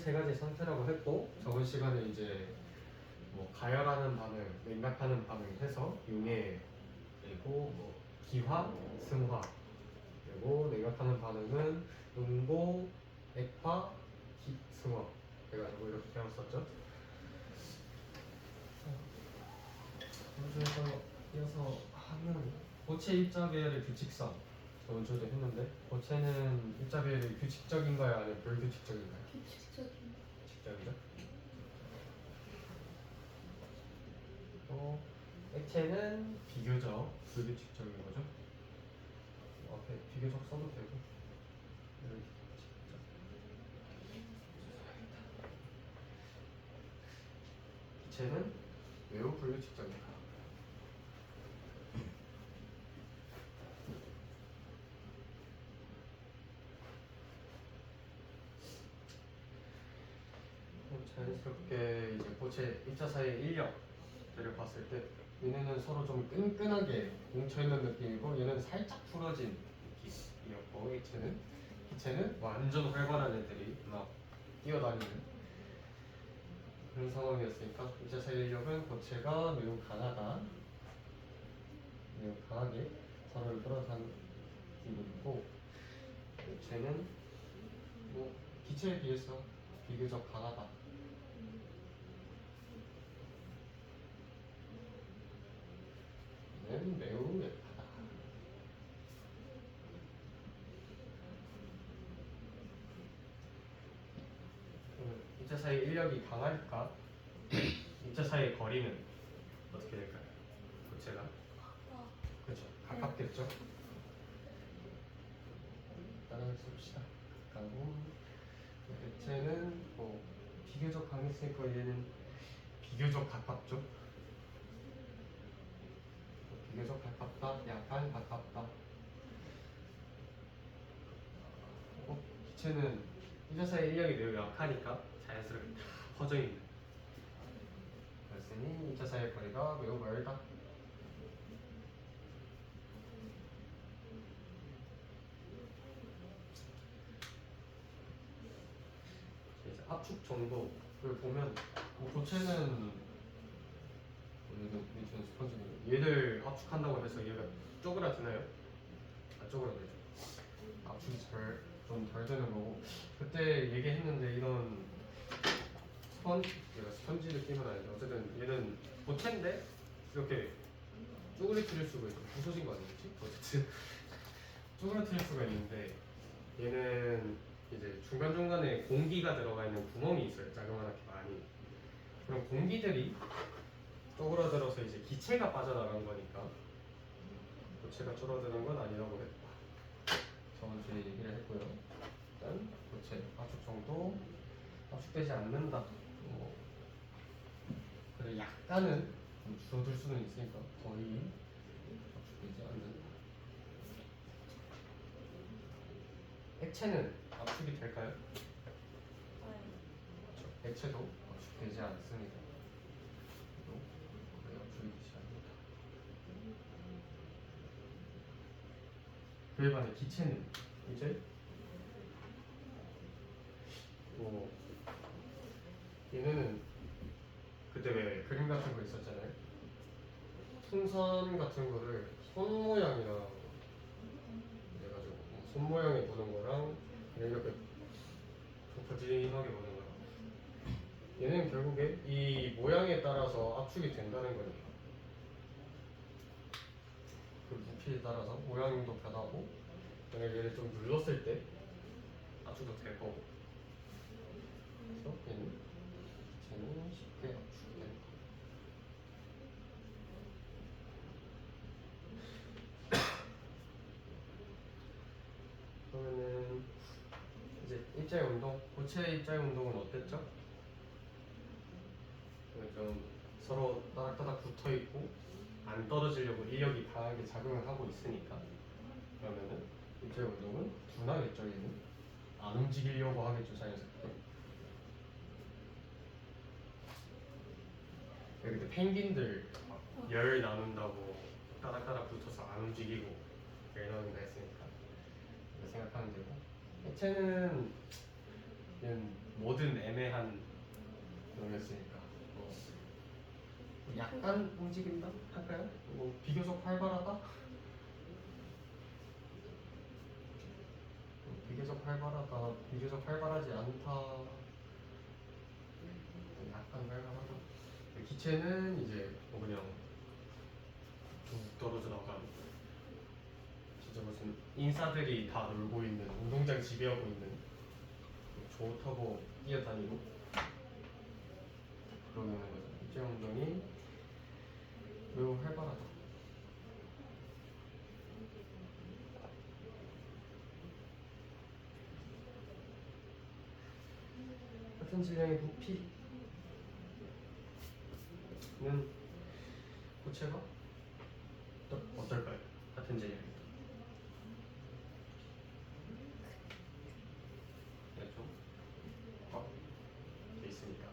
세 가지 상태라고 했고 저번 시간에 이제 뭐 가열하는 반응, 냉각하는 반응 해서 용해 그리고 뭐 기화, 승화 그리고 냉각하는 반응은 음고, 액화, 승화 그래가지고 이렇게 배웠었죠. 그래서 이어서 하면 고체 입자 배열의 규칙성 저번 주에도 했는데 고체는 입자 배열이 규칙적인가요? 아니면 불규칙적인가요? 규칙적이죠. 액체는 비교적 불규칙적인 거죠. 앞에 비교적 써도 되고 이렇게 기체는 매우 불규칙적이다. 자연스럽게 이제 고체 입자 사이의 인력들을 봤을 때 얘네는 서로 좀 끈끈하게 뭉쳐있는 느낌이고 얘는 살짝 풀어진 느낌이었고 기체는 완전 활발한 애들이 막 뛰어다니는 그런 상황이었으니까 입자 사이의 인력은 고체가 매우 강하게 서로를 끌어당기고 있고 고체는 뭐 기체에 비해서 비교적 강하다. 얘는 매우 약하다. 입자 사이 인력이 강하니까 입자 사이의 거리는 어떻게 될까요? 고체가 그렇죠. 가깝겠죠. 따라 씁시다. 가까운 액체는 뭐 비교적 강했으니까 얘는 비교적 가깝죠. 비교적 가깝다, 약간 가깝다. 기체는 입자 사이 인력이 매우 약하니까 자연스럽게 다 퍼져 있는. 그랬으니 입자 사이의 거리가 매우 멀다. 이제 압축 정도를 보면 고체는 밑에는 스펀지고 얘를 압축한다고 해서 얘가 쪼그라드나요? 안 쪼그라들죠. 압축이 좀 덜 되는 거고 그때 얘기했는데 이런 얘가 스펀지 느낌은 아니죠. 어쨌든 얘는 고체인데 이렇게 쪼그라뜨릴 수가 있고 부서진 거 아니겠지? 어쨌든 쪼그라뜨릴 수가 있는데 얘는 이제 중간중간에 공기가 들어가 있는 구멍이 있어요. 자그마하게 많이. 그럼 공기들이 쪼그라들어서 이제 기체가 빠져나간 거니까 고체가 줄어드는 건 아니라고 했다. 저번 주에 얘기를 했고요. 일단 고체 압축 정도 압축되지 않는다. 그래 약간은 줄어들 수는 있으니까 거의 압축되지 않는다. 액체는 압축이 될까요? 그렇죠. 액체도 압축되지 않습니다. 거의 압축이 되지 않는다. 그에 반해 기체는 이제 얘네는 그때 왜 그림 같은 거 있었잖아요. 풍선 같은 거를 손 모양이랑 해가지고 손 모양에 보는 거랑 그냥 이렇게 부퍼진하게 보는 거랑 얘는 결국에 이 모양에 따라서 압축이 된다는 거니까 그 부피에 따라서 모양도 변하고 만약 얘를 좀 눌렀을 때 압축도 될 거고 그래서 얘는 쉽게 압축이 되는 거. 그러면은 이제 입자의 운동, 고체의 입자의 운동은 어땠죠? 좀 서로 따닥따닥 붙어 있고 안 떨어지려고 인력이 강하게 작용을 하고 있으니까 그러면은 입자의 운동은 둔하겠죠. 얘는 안 움직이려고 하겠죠. 자연스럽게. 그때 펭귄들 열 나눈다고 따닥따닥 붙어서 안 움직이고 열 나눈다 했으니까 생각하면 되고 액체는 모든 애매한 내용이었으니까 약간 움직인다 할까요? 뭐 비교적 활발하다? 비교적 활발하다, 비교적 활발하지 않다, 약간 활발하다. 기체는 이제 뭐 그냥 뚝 떨어져 나간 진짜 무슨 인싸들이 다 놀고 있는 운동장 지배하고 있는 좋다고 뛰어다니고 그러는 거죠. 일제 운동이 매우 활발하다. 같은 질량의 부피는 고체가 어떨까요? 같은 질량이 좀 돼 있으니까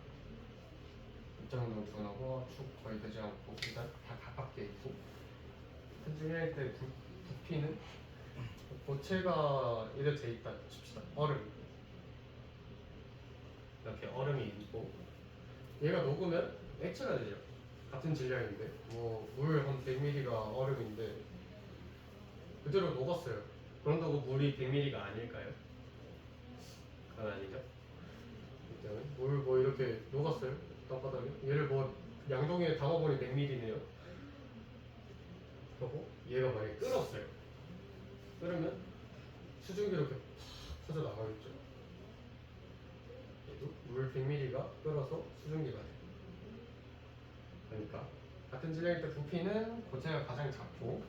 입장운동 둔하고 축 거의 되지 않고 일단 다 가깝게 있고 같은 질량일 때 부피는 고체가 이렇게 돼 있다 칩시다. 얼음 이렇게 얼음이 있고 얘가 녹으면 액체가 되죠. 같은 질량인데 뭐 물 한 100ml가 얼음인데 그대로 녹았어요. 그런다고 물이 100ml가 아닐까요? 그건 아니죠. 물 뭐 이렇게 녹았어요. 땅바닥에 얘를 뭐 양동이에 담아보니 100ml네요. 그리고 얘가 만약에 끓었어요. 끓으면 수증기로 이렇게 퍼져 나가겠죠. 얘도 물 100ml가 끓어서 수증기가 돼요. 그러니까 같은 질량일 때 부피는 고체가 가장 작고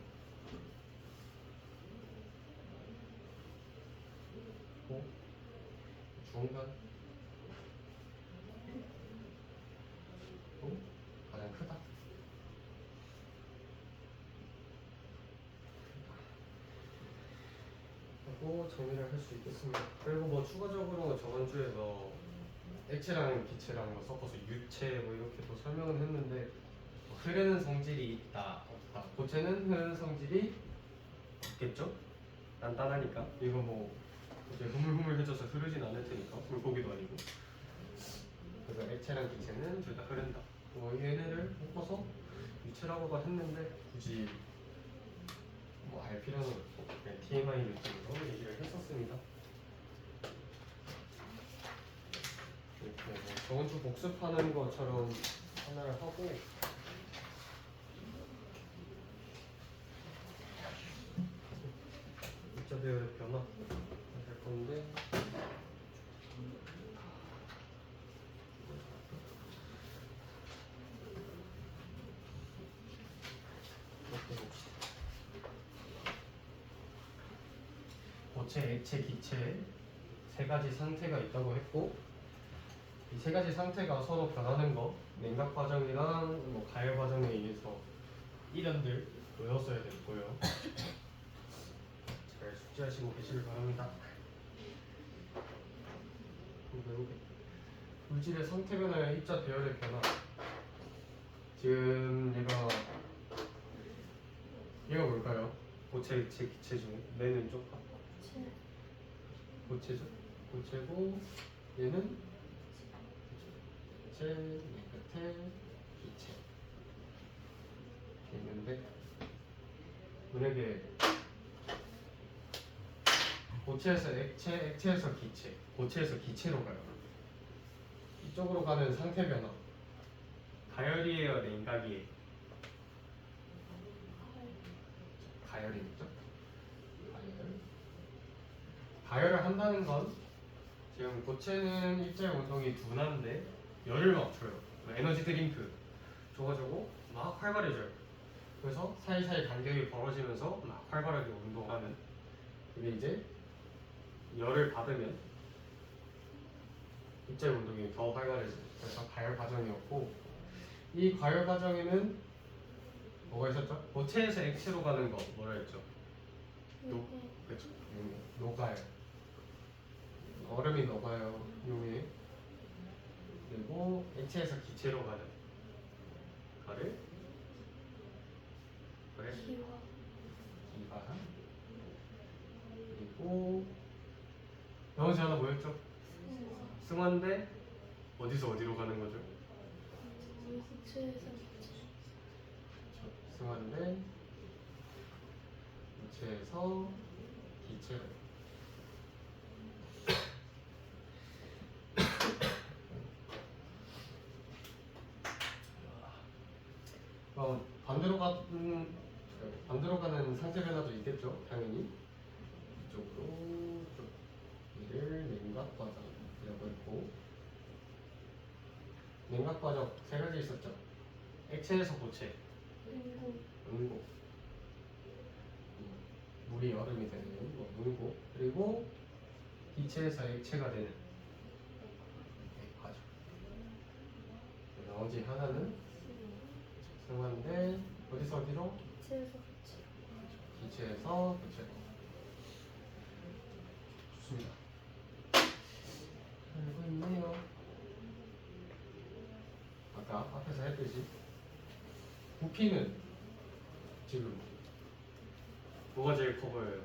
중간 가장 크다. 하고 정리를 할 수 있겠습니다. 그리고 뭐 추가적으로 저번 주에서 액체랑 기체랑 뭐 섞어서 유체 뭐 이렇게 또 설명을 했는데 뭐 흐르는 성질이 있다 없다. 고체는 흐르는 성질이 없겠죠? 단단하니까. 이거 뭐 이제 흐물흐물해져서 흐르진 않을 테니까 물고기도 아니고. 그래서 액체랑 기체는 둘 다 흐른다. 뭐 얘네를 묶어서 유체라고도 했는데 굳이 뭐 알 필요는 없고 그냥 TMI 느낌으로 얘기를 했었습니다. 이렇게 뭐 저번 주 복습하는 것처럼 하나를 하고 입자 배열의 변화 할 건데 이렇게 봅시다. 고체, 액체, 기체 세 가지 상태가 있다고 했고 이 세 가지 상태가 서로 변하는 거 냉각 과정이랑 뭐 가열 과정에 의해서 이름들 외웠어야 됐고요. 잘 숙지하시고 계시길 바랍니다. 외우게. 물질의 상태 변화와 입자 배열의 변화. 지금 얘가 뭘까요? 고체, 액체, 기체 중에 얘는 좀 고체죠? 고체고 얘는 기체, 맨 끝에 기체 이렇게 있는데 만약에 고체에서 액체, 액체에서 기체, 고체에서 기체로 가요. 이쪽으로 가는 상태 변화. 가열이에요, 냉각이에요? 가열이겠죠? 가열을 한다는 건 지금 고체는 입자의 운동이 둔한데 열을 막 줘요. 에너지 드링크 줘가지고 막 활발해져요. 그래서 사이사이 간격이 벌어지면서 막 활발하게 운동하는. 이게 이제 열을 받으면 입자의 운동이 더 활발해져요. 그래서 가열 과정이었고 이 가열 과정에는 뭐가 있었죠? 고체에서 액체로 가는 거 뭐라 했죠? 그렇죠. 녹아요. 얼음이 녹아요. 용에. 그리고 액체에서 기체로 가는 거를 기화. 그리고 나머지 하나 뭐였죠? 승화인데 어디서 어디로 가는 거죠? 기체에서 승화인데 기체에서 기체로. 반대로 가는 상세 변화도 있겠죠, 당연히. 이쪽으로 좀 이를 냉각 과정이라고 했고, 냉각 과정 세 가지 있었죠. 액체에서 고체, 인구 응고, 물이 얼음이 되는 응고, 그리고 기체에서 액체가 되는 과정. 나머지 하나는 승화인데 어디서 어디로? 기체에서 기체로 기체에서 고체로. 좋습니다. 알고 있네요. 아까 앞에서 했듯이 부피는 지금 뭐가 제일 커 보여요?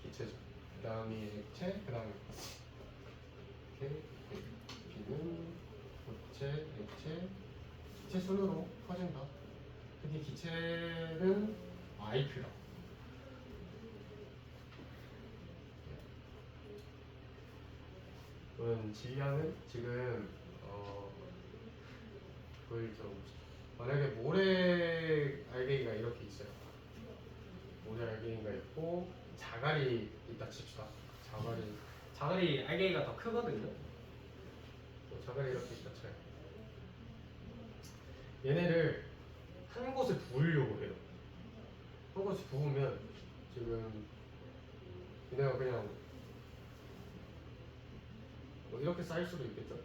기체죠. 그 다음이 액체, 그 다음에 이렇게 부피는 고체, 액체, 기체 순으로 커진다. 특히 기체는 마이크로. 그럼 질량은 지금 보여드릴게요. 만약에 모래 알갱이가 이렇게 있어요. 모래 알갱이가 있고 자갈이 있다 칩시다. 자갈이 알갱이가 더 크거든요. 자갈이 이렇게 있다 쳐요. 얘네를 한 곳에 부으려고 해요. 한 곳에 부으면 지금 얘네가 그냥 뭐 이렇게 쌓일 수도 있겠죠.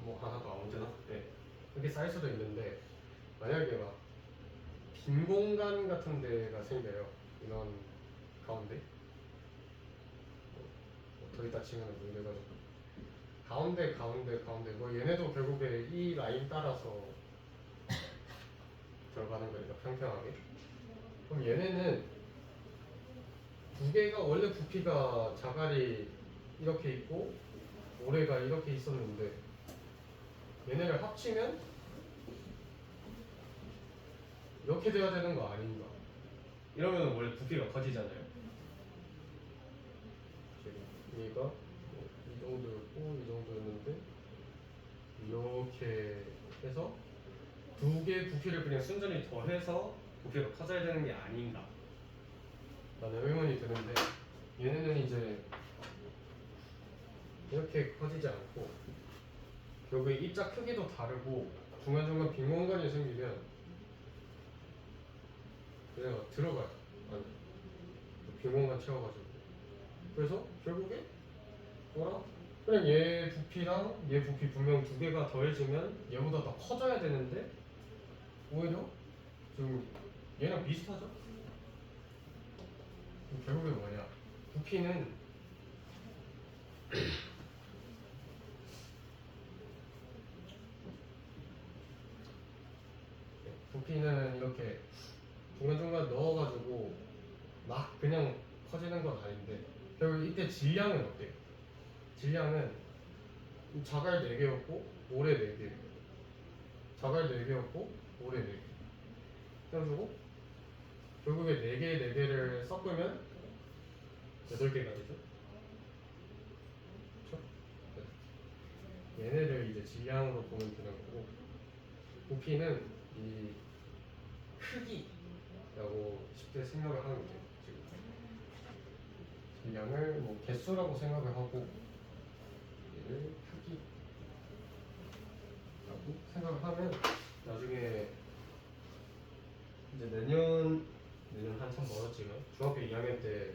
뭐 하나도 아무데나. 네. 이렇게 쌓일 수도 있는데 만약에 막 빈 공간 같은 데가 생겨요. 이런 가운데. 더 이따 치면 문제가지고 가운데 뭐 얘네도 결국에 이 라인 따라서 들어가는 거니까 평평하게. 그럼 얘네는 두 개가 원래 부피가 자갈이 이렇게 있고 모래가 이렇게 있었는데 얘네를 합치면 이렇게 돼야 되는 거 아닌가? 이러면 원래 부피가 커지잖아요. 지금 얘가 뭐이 정도였고 이 정도였는데 이렇게 해서 두 개의 부피를 그냥 순전히 더해서 부피가 커져야 되는 게 아닌가? 라는 의문이 드는데 얘네는 이제 이렇게 커지지 않고 결국에 입자 크기도 다르고 중간중간 빈 공간이 생기면 얘네가 들어가요. 아니, 빈 공간 채워가지고. 그래서 결국에 뭐라? 그냥 얘 부피랑 얘 부피 분명 두 개가 더해지면 얘보다 더 커져야 되는데 오히려 지금 얘랑 비슷하죠? 결국에 뭐냐? 부피는 이렇게 중간중간 넣어가지고 막 그냥 커지는 건 아닌데 결국 이때 질량은 어때요? 질량은 자갈 4개였고 모래 4개, 자갈 4개였고 모래 4개 그래가지고 결국에 4개를 섞으면 8개가 되죠? 그쵸? 네. 얘네를 이제 질량으로 보면 되는 거고 부피는 이 크기라고 쉽게 생각을 하는 거죠. 지금 질량을 뭐 개수라고 생각을 하고 얘를 크기라고 생각을 하면 나중에 이제 내년 한참 멀었지만 중학교 2학년 때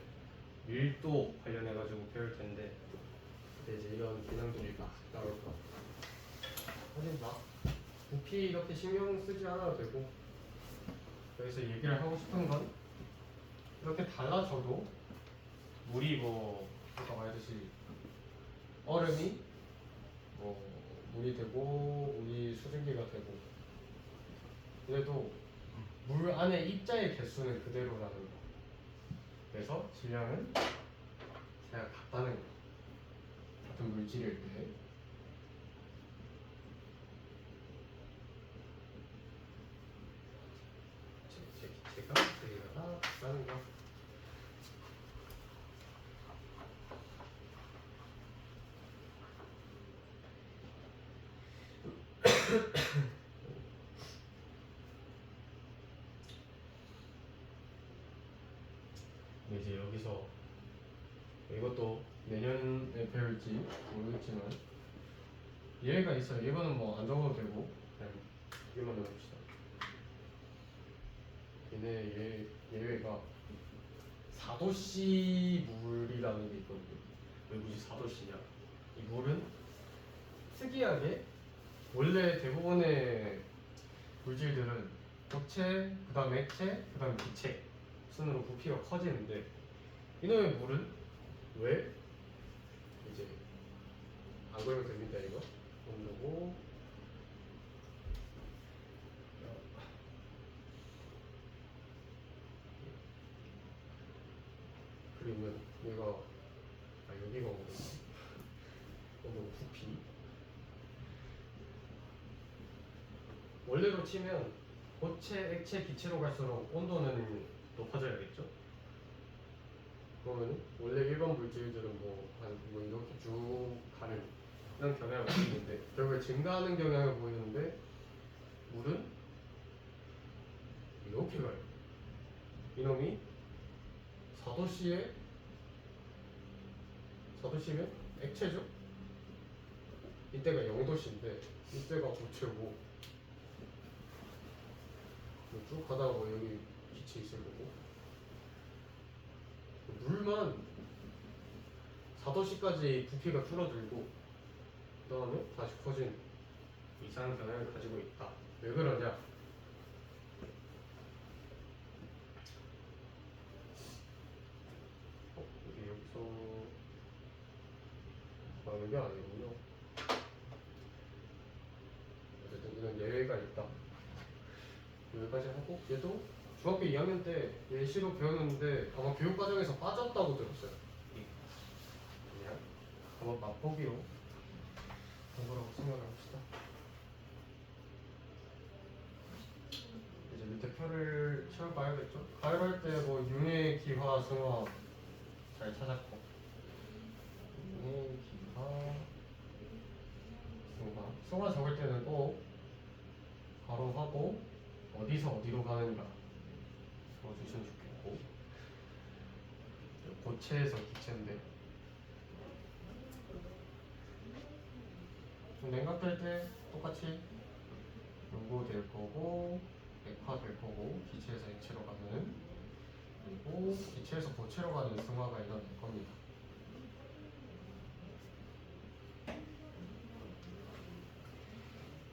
밀도 관련해가지고 배울 텐데 그때 이제 이런 개념들이 막 나올 거야. 사실 막 부피 이렇게 신경 쓰지 않아도 되고 여기서 얘기를 하고 싶은 건 이렇게 달라져도 물이 뭐 아까 말했듯이 얼음이 뭐 물이 되고 물이 수증기가 되고 그래도 물 안에 입자의 개수는 그대로라는 거. 그래서 질량은 내가 같다는 거. 같은 물질일 때. 제 기체가 대가 같다는 거. 이제 여기서 이것도 내년에 배울지 모르겠지만 예외가 있어요. 이거는 뭐 안 적어도 되고 그냥 이것만 넣어봅시다. 얘네 예외가 4도씨 물이라는 게 있거든요. 왜 굳이 4도씨냐? 이 물은 특이하게 원래 대부분의 물질들은 고체, 그 다음 액체, 그 다음 기체 순으로 부피가 커지는데 이놈의 물은 왜 이제 안 그러면 됩니다. 이거 온도고 그리면 얘가 여기가 온도 부피 원래로 치면 고체, 액체, 기체로 갈수록 온도는 높아져야겠죠? 그러면 원래 일반 물질들은 뭐 이렇게 쭉 가는 그런 경향을 보이는데 결국에 증가하는 경향을 보이는데 물은 이렇게 가요. 이놈이 4도씨면 액체죠? 이때가 0도씨인데 이때가 고체고 쭉 가다가 뭐 여기 기체 있을 거고 물만 4도씨까지 부피가 줄어들고 그 다음에 다시 커진 이상한 경향을 가지고 있다. 왜 그러냐? 이게 여기서 여기 아니군요. 어쨌든 이런 예외가 있다. 여기까지 하고 얘도 중학교 2학년 때 예시로 배웠는데 아마 교육 과정에서 빠졌다고 들었어요. 그냥 한번 맛보기로 한 거라고 생각을 합시다. 이제 밑에 표를 채워봐야겠죠? 가열할 때 뭐 윤회, 기화, 승화 잘 찾았고 윤회, 기화, 승화 적을 때는 꼭 바로하고 어디서 어디로 가는가 적어주시면 좋겠고 고체에서 기체인데 냉각될 때 똑같이 요거 될 거고 액화 될 거고 기체에서 액체로 가는 그리고 기체에서 고체로 가는 승화가 일어날 겁니다.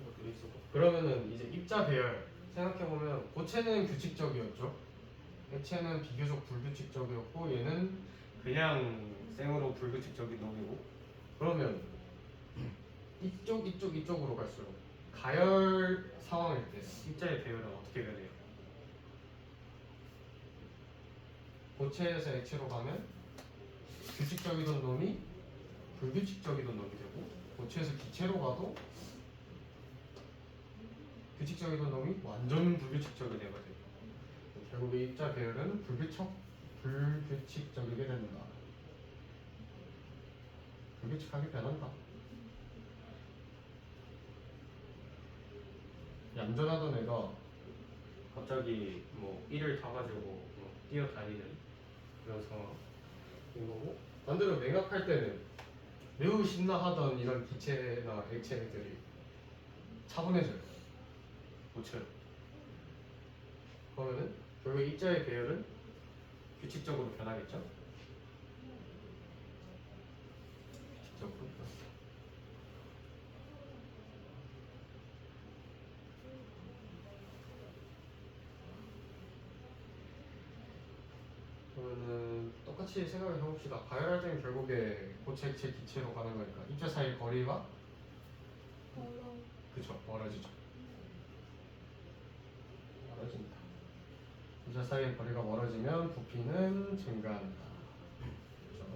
이것들이 있었고 그러면은 이제 입자 배열 생각해보면 고체는 규칙적이었죠. 액체는 비교적 불규칙적이었고 얘는 그냥 생으로 불규칙적인 놈이고 그러면 이쪽으로 갈수록 가열 상황일 때 입자의 배열은 어떻게 되나요? 고체에서 액체로 가면 규칙적이던 놈이 불규칙적이던 놈이 되고 고체에서 기체로 가도 규칙적이던 놈이 완전 불규칙적이 되거든요. 결국 이 입자 배열은 불규칙적이게 된다. 불규칙하게 변한다. 얌전하던 애가 갑자기 뭐 이를 타가지고 뭐 뛰어다니는 그런 상황인 거고 반대로 냉각할 때는 매우 신나하던 이런 기체나 액체들이 차분해져요. 고체로. 그러면은 결국 입자의 배열은 규칙적으로 변하겠죠? 규칙적으로 변한다. 그러면은 똑같이 생각을 해봅시다. 가열할 때는 결국에 고체, 액체, 기체로 가는 거니까 입자 사이 거리가 그쵸 멀어지죠. 멀어진다. 입자 사이의 거리가 멀어지면 부피는 증가한다. 그렇죠?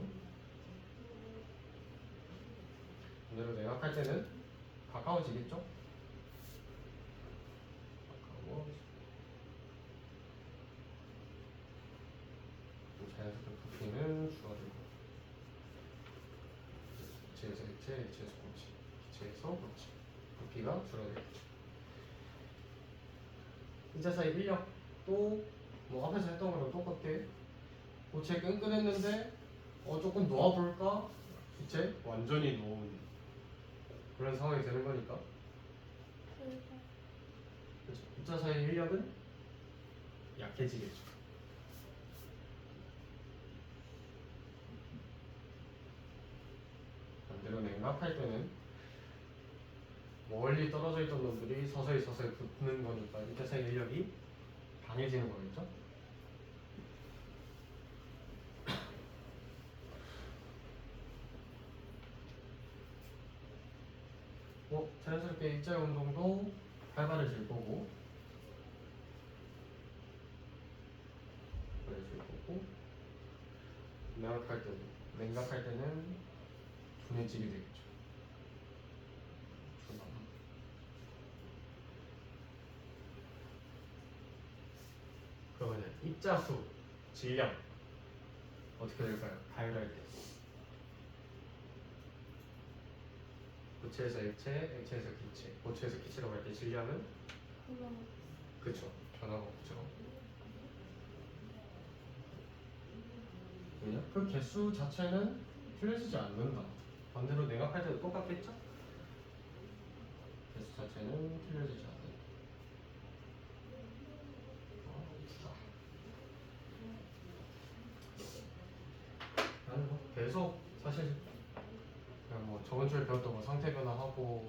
반대로 냉각할 때는 가까워지겠죠? 가까워. 자연스럽게 부피는 줄어들고 기체에서 액체, 액체에서 고체, 기체에서 고체 부피가 줄어들겠죠. 이자사의 인력도 뭐 앞에서 했던 거랑 똑같게 고체 끈끈했는데 조금 놓아볼까? 기체 완전히 놓은 그런 상황이 되는 거니까 그렇죠. 입자사의 인력은 약해지겠죠. 반대로 냉각할 때는 멀리 떨어져 있던 놈들이 서서히 붙는 거니까 입자사의 인력이 강해지는 거겠죠. 자연스럽게 입자 운동도 활발해질 거고 냉각할 때는 둔해지게 되겠죠. 그러면 입자수, 질량 어떻게 될까요? 가열할 때 고체에서 액체, 액체에서 기체, 고체에서 기체로 갈 때 질량은 그쵸 변화가 없죠. 왜냐? 그 개수 자체는 틀려지지 않는다. 반대로 냉각할 때도 똑같겠죠? 개수 자체는 틀려지지 않는다. 나는 뭐 계속 사실 그냥 뭐 저번 주에 배웠던 거 상태 변화하고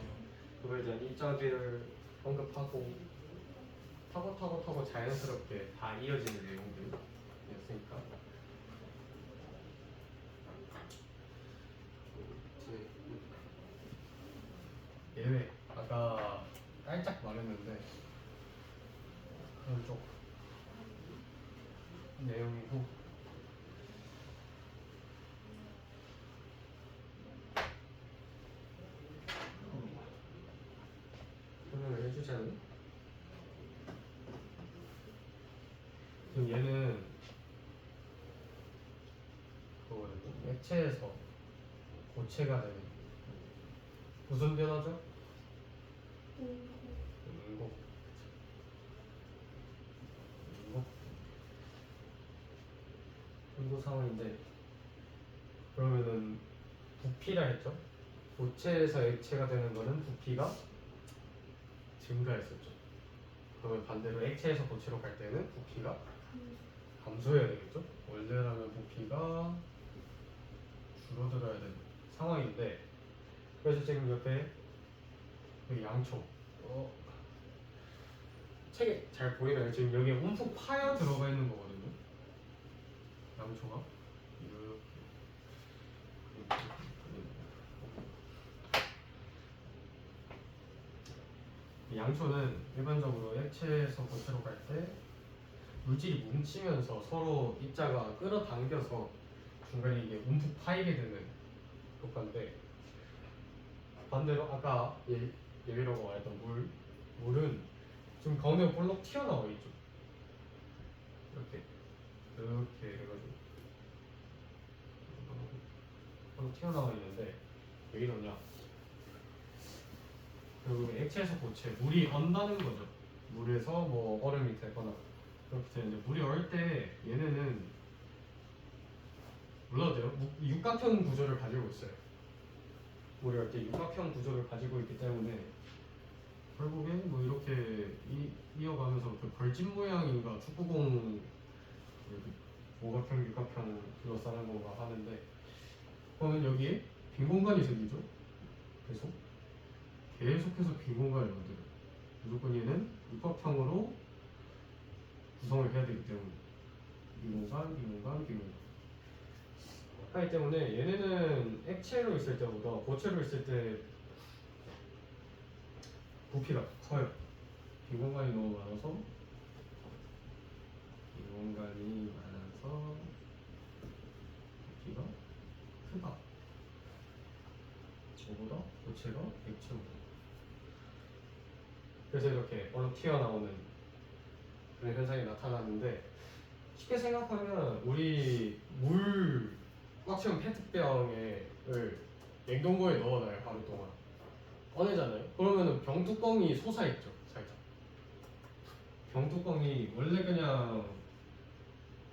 그거에 대한 입자비를 언급하고 타고 자연스럽게 다 이어지는 내용들이었으니까 예외 아까 살짝 말했는데 그런 쪽 내용이고 설명을 해주자면 지금 얘는 그거거든요. 액체에서 고체가 되는 무슨 변화죠? 응고. 응고 상황인데 그러면은 부피라 했죠? 고체에서 액체가 되는 거는 부피가 증가했었죠. 그러면 반대로 액체에서 고체로 갈 때는 부피가 감소해야 되겠죠? 원래라면 부피가 줄어들어야 되는 상황인데 그래서 지금 옆에 그 양초 책에 잘 보이나요? 지금 여기에 움푹 파여 들어가 있는 거거든요. 양초가 이렇게 양초는 일반적으로 액체에서 고체로 갈 때 물질이 뭉치면서 서로 입자가 끌어당겨서 중간에 이게 움푹 파이게 되는 효과인데 반대로 아까 예비라고 말했던 물은 지금 가운데가 볼록 튀어나와 있죠. 이렇게 해가지고 볼록 튀어나와 있는데 왜 이러냐? 결국 액체에서 고체 물이 언다는 거죠. 물에서 뭐 얼음이 되거나 그렇게 되는데 물이 얼 때 얘네는 몰라도 돼요. 육각형 구조를 가지고 있어요. 물이 얼 때 육각형 구조를 가지고 있기 때문에 결국에 뭐 이렇게 이어가면서 그 벌집 모양인가 축구공 오각형, 육각형 둘러싸는 건가 하는데 그러면 여기에 빈 공간이 생기죠. 계속해서 빈 공간을 만들어요. 무조건 얘는 육각형으로 구성을 해야 되기 때문에 빈 공간, 빈 공간, 빈 공간 하기 때문에 얘네는 액체로 있을 때보다 고체로 있을 때 부피가 커요. 빈 공간이 너무 많아서 부피가 크다. 저보다 고체가 액체로. 그래서 이렇게 얼룩 튀어나오는 그런 현상이 나타나는데 쉽게 생각하면 우리 물 꽉 채운 페트병을 냉동고에 넣어놔요 하루 동안 꺼내잖아요. 그러면은 병뚜껑이 솟아있죠 살짝. 병뚜껑이 원래 그냥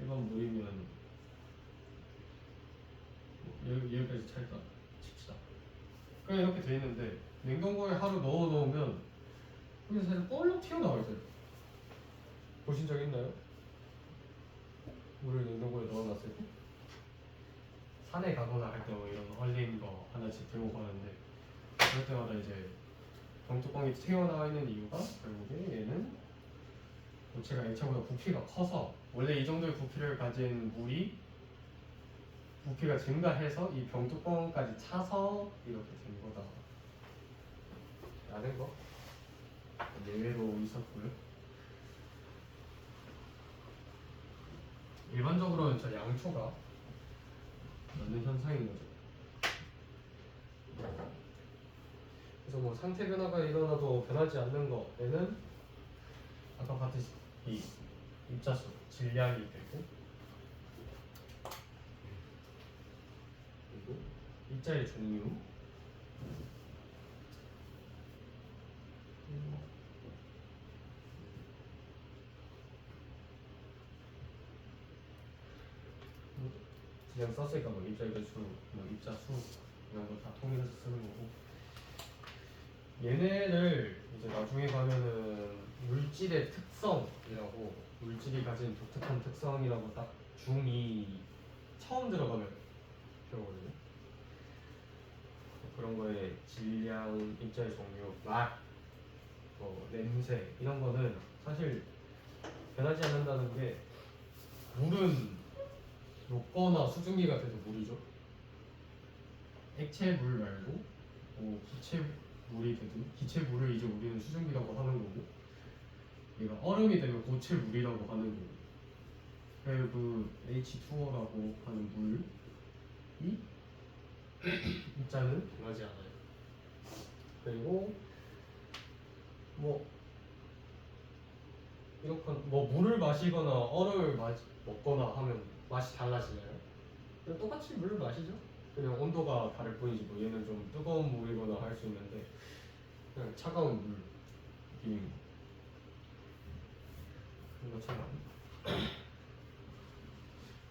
일반 물이면 여기까지 찰까 칩시다. 그냥 이렇게 돼 있는데 냉동고에 하루 넣어 놓으면 여기 살짝 볼록 튀어나와 있어요. 보신 적 있나요? 물을 냉동고에 넣어놨을 때 산에 가거나 할 때 뭐 이런 얼린 거 하나씩 들고 가는데 그럴 때마다 이제 병뚜껑이 튀어나와 있는 이유가 결국에 얘는 고체가 액체보다 부피가 커서 원래 이 정도의 부피를 가진 물이 부피가 증가해서 이 병뚜껑까지 차서 이렇게 된 거다 라는 거 예외로 있었고요. 일반적으로는 저 양초가 넣는 현상인 거죠. 그래서 뭐 상태 변화가 일어나도 변하지 않는 거에는 아까 봤듯이 이 입자수, 질량이 되고 그리고 입자의 종류 그냥 썼으니까 뭐 입자의 개수, 뭐 입자 수 이런 거 다 통일해서 쓰는 거고 얘네를 이제 나중에 가면은 물질의 특성이라고 물질이 가진 독특한 특성이라고 딱 중2 처음 들어가면 배우거든요. 그런 거에 질량, 입자의 종류, 맛, 뭐 냄새 이런 거는 사실 변하지 않는다는 게 물은 녹거나 수증기가 돼서 물이죠. 액체 물 말고 뭐 기체 물이 되든 기체 물을 이제 우리는 수증기라고 하는 거고 얘가 얼음이 되면 고체 물이라고 하는 거고 그 H2O라고 하는 물이 입자는 변하지 않아요. 그리고 뭐 이렇게 뭐 물을 마시거나 얼음을 먹거나 하면 맛이 달라지나요? 그냥 똑같이 물을 마시죠. 그냥 온도가 다를 뿐이지 뭐 얘는 좀 뜨거운 물이거나 할 수 있는데 그냥 차가운 물 느낌 그런 것처럼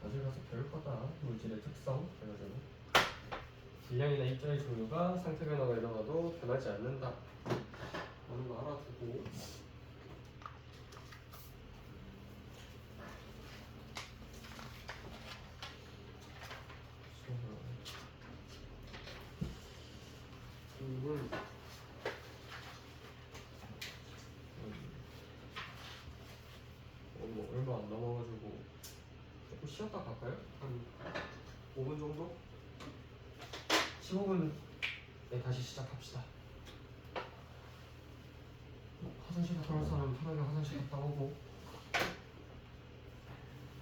나중에 가서 배울 거다. 물질의 특성 해가지고 질량이나 입자의 종류가 상태 변화가 일어나도 변하지 않는다 라는 거 알아두고 뭐 얼마 안 남아가지고 조금 쉬었다 갈까요? 한 5분 정도? 15분에 다시 시작합시다. 화장실 갔다 올 사람 편하게 화장실 갔다 오고